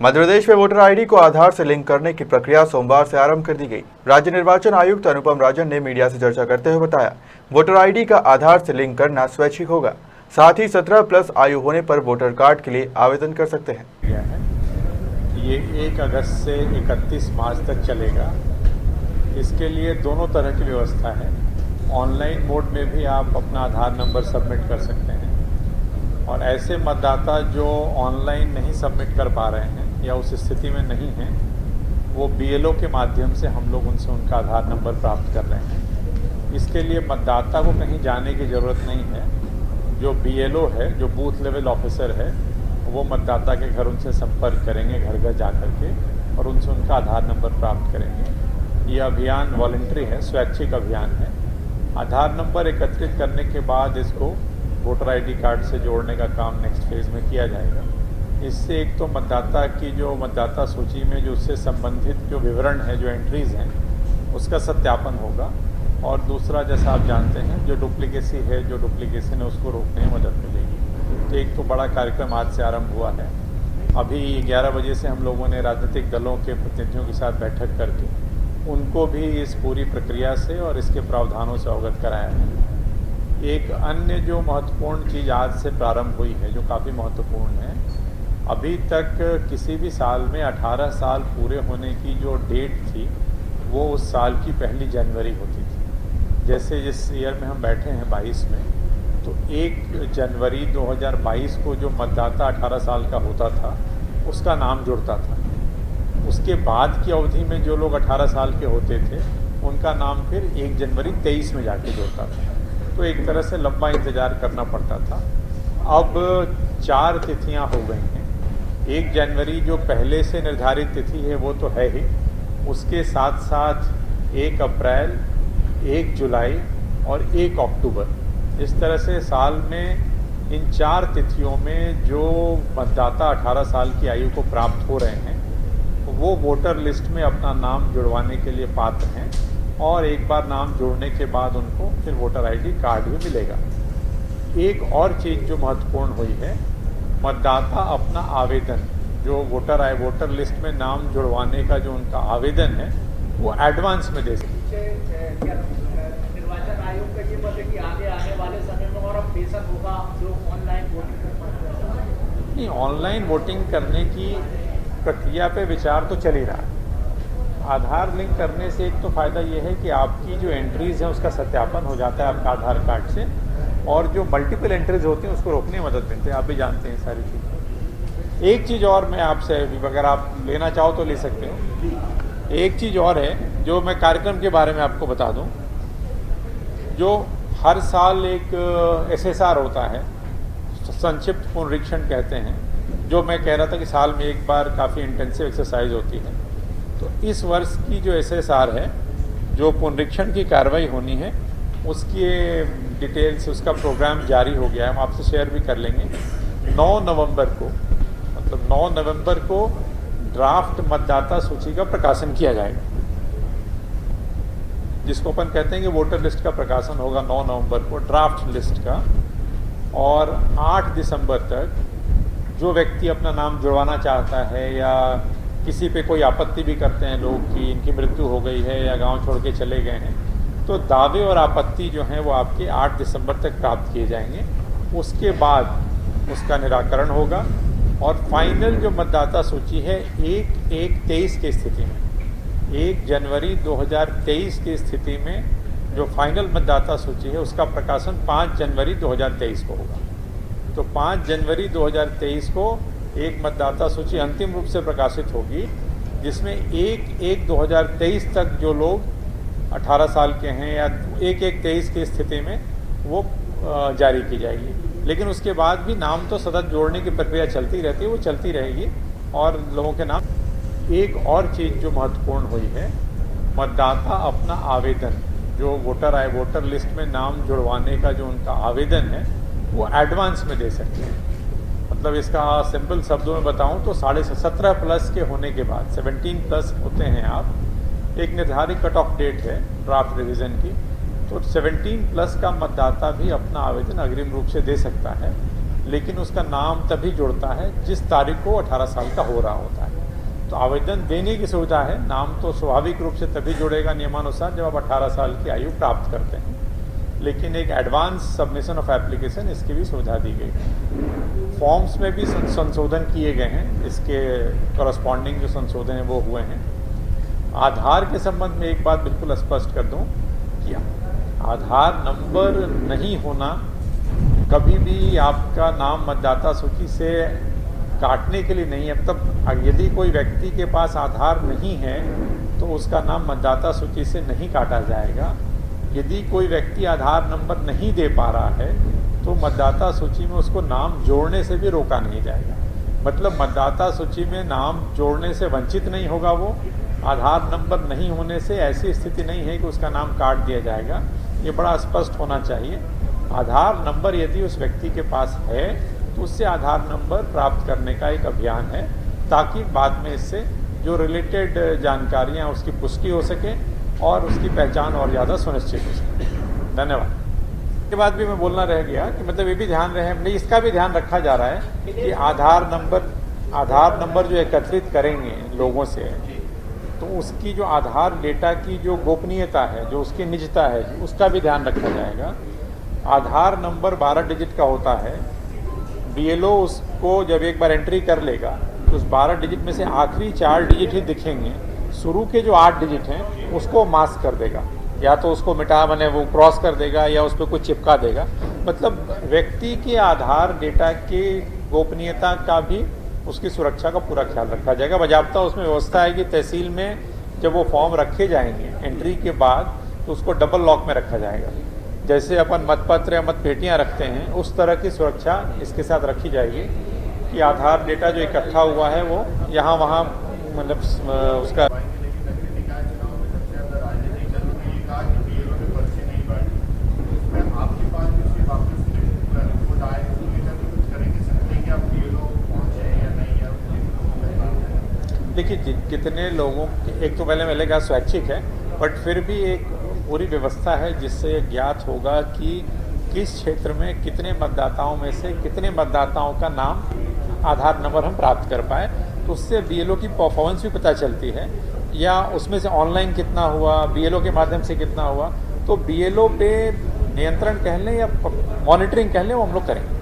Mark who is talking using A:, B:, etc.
A: मध्य प्रदेश में voter ID को आधार से लिंक करने की प्रक्रिया सोमवार से आरंभ कर दी गई। राज्य निर्वाचन आयुक्त अनुपम राजन ने मीडिया से चर्चा करते हुए बताया, वोटर आईडी का आधार से लिंक करना स्वैच्छिक होगा। साथ ही 17+ आयु होने पर वोटर कार्ड के लिए आवेदन कर सकते हैं।
B: ये 1 अगस्त से 31 मार्च तक चलेगा। इसके लिए दोनों तरह की व्यवस्था है। ऑनलाइन मोड में भी आप अपना आधार नंबर सबमिट कर सकते हैं, और ऐसे मतदाता जो ऑनलाइन नहीं सबमिट कर पा रहे हैं या उस स्थिति में नहीं हैं, वो BLO के माध्यम से हम लोग उनसे उनका आधार नंबर प्राप्त कर रहे हैं। इसके लिए मतदाता को कहीं जाने की ज़रूरत नहीं है। जो BLO है, जो बूथ लेवल ऑफिसर है, वो मतदाता के घर उनसे संपर्क करेंगे, घर घर जा कर के, और उनसे उनका आधार नंबर प्राप्त करेंगे। ये अभियान वॉलंटरी है, स्वैच्छिक अभियान है। आधार नंबर एकत्रित करने के बाद इसको वोटर आईडी कार्ड से जोड़ने का काम नेक्स्ट फेज़ में किया जाएगा। इससे एक तो मतदाता की जो मतदाता सूची में जो उससे संबंधित जो विवरण है, जो एंट्रीज़ हैं, उसका सत्यापन होगा, और दूसरा, जैसा आप जानते हैं, जो डुप्लीकेसी है, जो डुप्लीकेशन है, उसको रोकने में मदद मिलेगी। तो एक तो बड़ा कार्यक्रम आज से आरंभ हुआ है। अभी 11 बजे से हम लोगों ने राजनीतिक दलों के प्रतिनिधियों के साथ बैठक करके उनको भी इस पूरी प्रक्रिया से और इसके प्रावधानों से अवगत कराया है। एक अन्य जो महत्वपूर्ण चीज़ आज से प्रारंभ हुई है, जो काफ़ी महत्वपूर्ण है, अभी तक किसी भी साल में 18 साल पूरे होने की जो डेट थी, वो उस साल की 1 जनवरी होती थी। जैसे जिस ईयर में हम बैठे हैं 22 में, तो 1 जनवरी 2022 को जो मतदाता 18 साल का होता था, उसका नाम जुड़ता था। उसके बाद की अवधि में जो लोग 18 साल के होते थे, उनका नाम फिर 1 जनवरी 23 में जाके जुड़ता था। तो एक तरह से लंबा इंतज़ार करना पड़ता था। अब 4 तिथियां हो गई हैं। 1 जनवरी जो पहले से निर्धारित तिथि है, वो तो है ही। उसके साथ साथ 1 अप्रैल, 1 जुलाई और 1 अक्टूबर, इस तरह से साल में इन 4 तिथियों में जो मतदाता 18 साल की आयु को प्राप्त हो रहे हैं, वो वोटर लिस्ट में अपना नाम जुड़वाने के लिए पात्र हैं, और एक बार नाम जोड़ने के बाद उनको फिर वोटर आईडी कार्ड भी मिलेगा। एक और चीज़ जो महत्वपूर्ण हुई है, मतदाता अपना आवेदन, जो वोटर लिस्ट में नाम जुड़वाने का जो उनका आवेदन है, वो एडवांस में दे सकते हैं।
C: निर्वाचन आयोग का ये मत है कि आने वाले समय में और अब बेशक होगा जो ऑनलाइन वोटिंग
B: नहीं, ऑनलाइन वोटिंग करने की प्रक्रिया पे विचार तो चल ही रहा है। आधार लिंक करने से एक तो फ़ायदा ये है कि आपकी जो एंट्रीज़ हैं, उसका सत्यापन हो जाता है आपका आधार कार्ड से, और जो मल्टीपल एंट्रीज होती हैं उसको रोकने में मदद मिलती है। आप भी जानते हैं सारी चीज़ें। एक चीज़ और मैं आपसे, अगर आप लेना चाहो तो ले सकते हो। एक चीज़ और है जो मैं कार्यक्रम के बारे में आपको बता दूं। जो हर साल एक SSR होता है, संक्षिप्त पुनरीक्षण कहते हैं, जो मैं कह रहा था कि साल में एक बार काफ़ी इंटेंसिव एक्सरसाइज होती है। तो इस वर्ष की जो SSR है, जो पुनरीक्षण की कार्रवाई होनी है, उसकी डिटेल्स, उसका प्रोग्राम जारी हो गया है, हम आपसे शेयर भी कर लेंगे। 9 नवंबर को, मतलब 9 नवंबर को ड्राफ्ट मतदाता सूची का प्रकाशन किया जाएगा, जिसको अपन कहते हैं कि वोटर लिस्ट का प्रकाशन होगा 9 नवंबर को, ड्राफ्ट लिस्ट का। और 8 दिसंबर तक जो व्यक्ति अपना नाम जुड़वाना चाहता है, या किसी पे कोई आपत्ति भी करते हैं लोग कि इनकी मृत्यु हो गई है या गांव छोड़ के चले गए हैं, तो दावे और आपत्ति जो हैं वो आपके 8 दिसंबर तक प्राप्त किए जाएंगे। उसके बाद उसका निराकरण होगा, और फाइनल जो मतदाता सूची है 1/1/23 की स्थिति में, 1 जनवरी 2023 की स्थिति में जो फाइनल मतदाता सूची है, उसका प्रकाशन 5 जनवरी 2023 को होगा। तो 5 जनवरी 2023 को एक मतदाता सूची अंतिम रूप से प्रकाशित होगी, जिसमें 1/1/2023 तक जो लोग 18 साल के हैं या 1/1/23 की स्थिति में, वो जारी की जाएगी। लेकिन उसके बाद भी नाम तो सतत जोड़ने की प्रक्रिया चलती रहती है, वो चलती रहेगी, और लोगों के नाम। एक और चीज़ जो महत्वपूर्ण हुई है, मतदाता अपना आवेदन, जो वोटर लिस्ट में नाम जुड़वाने का जो उनका आवेदन है, वो एडवांस में दे सकते हैं। मतलब इसका सिंपल शब्दों में बताऊं तो 17+ के होने के बाद, 17+ होते हैं आप, एक निर्धारित कट ऑफ डेट है ड्राफ्ट रिवीजन की, तो 17+ का मतदाता भी अपना आवेदन अग्रिम रूप से दे सकता है। लेकिन उसका नाम तभी जुड़ता है जिस तारीख को 18 साल का हो रहा होता है। तो आवेदन देने की सुविधा है, नाम तो स्वाभाविक रूप से तभी जुड़ेगा नियमानुसार जब आप 18 साल की आयु प्राप्त करते हैं, लेकिन एक एडवांस सबमिशन ऑफ एप्लीकेशन इसकी भी सुविधा दी गई है। फॉर्म्स में भी संशोधन किए गए हैं, इसके कॉरस्पॉन्डिंग जो संशोधन है वो हुए हैं। आधार के संबंध में एक बात बिल्कुल स्पष्ट कर दूं कि आधार नंबर नहीं होना कभी भी आपका नाम मतदाता सूची से काटने के लिए नहीं है। मतलब यदि कोई व्यक्ति के पास आधार नहीं है तो उसका नाम मतदाता सूची से नहीं काटा जाएगा। यदि कोई व्यक्ति आधार नंबर नहीं दे पा रहा है तो मतदाता सूची में उसको नाम जोड़ने से भी रोका नहीं जाएगा। मतलब मतदाता सूची में नाम जोड़ने से वंचित नहीं होगा वो, आधार नंबर नहीं होने से ऐसी स्थिति नहीं है कि उसका नाम काट दिया जाएगा। ये बड़ा स्पष्ट होना चाहिए। आधार नंबर यदि उस व्यक्ति के पास है तो उससे आधार नंबर प्राप्त करने का एक अभियान है, ताकि बाद में इससे जो रिलेटेड जानकारियाँ उसकी पुष्टि हो सके और उसकी पहचान और ज़्यादा सुनिश्चित हो सके। धन्यवाद। के बाद भी मैं बोलना रह गया कि मतलब ये भी ध्यान रहे, नहीं इसका भी ध्यान रखा जा रहा है कि आधार नंबर जो एकत्रित करेंगे लोगों से, तो उसकी जो आधार डेटा की जो गोपनीयता है, जो उसकी निजता है, उसका भी ध्यान रखा जाएगा। आधार नंबर 12 डिजिट का होता है। BLO उसको जब एक बार एंट्री कर लेगा तो उस 12 डिजिट में से आखिरी 4 डिजिट ही दिखेंगे, शुरू के जो 8 डिजिट हैं उसको मास्क कर देगा, या तो उसको मिटा बने वो क्रॉस कर देगा या उस पर कुछ चिपका देगा। मतलब व्यक्ति के आधार डेटा की गोपनीयता का भी, उसकी सुरक्षा का पूरा ख्याल रखा जाएगा। बजाबता उसमें व्यवस्था है कि तहसील में जब वो फॉर्म रखे जाएंगे एंट्री के बाद तो उसको डबल लॉक में रखा जाएगा। जैसे अपन मतपत्र या मतपेटियाँ रखते हैं उस तरह की सुरक्षा इसके साथ रखी जाएगी कि आधार डेटा जो इकट्ठा हुआ है वो यहाँ वहाँ मतलब उसका देखिए कितने लोगों एक तो पहले मैंने कहा स्वैच्छिक है, बट फिर भी एक पूरी व्यवस्था है जिससे ज्ञात होगा कि किस क्षेत्र में कितने मतदाताओं में से कितने मतदाताओं का नाम आधार नंबर हम प्राप्त कर पाए। तो उससे BLO की परफॉर्मेंस भी पता चलती है, या उसमें से ऑनलाइन कितना हुआ, BLO के माध्यम से कितना हुआ। तो BLO पे नियंत्रण कह लें या मॉनिटरिंग कह लें वो हम लोग करेंगे।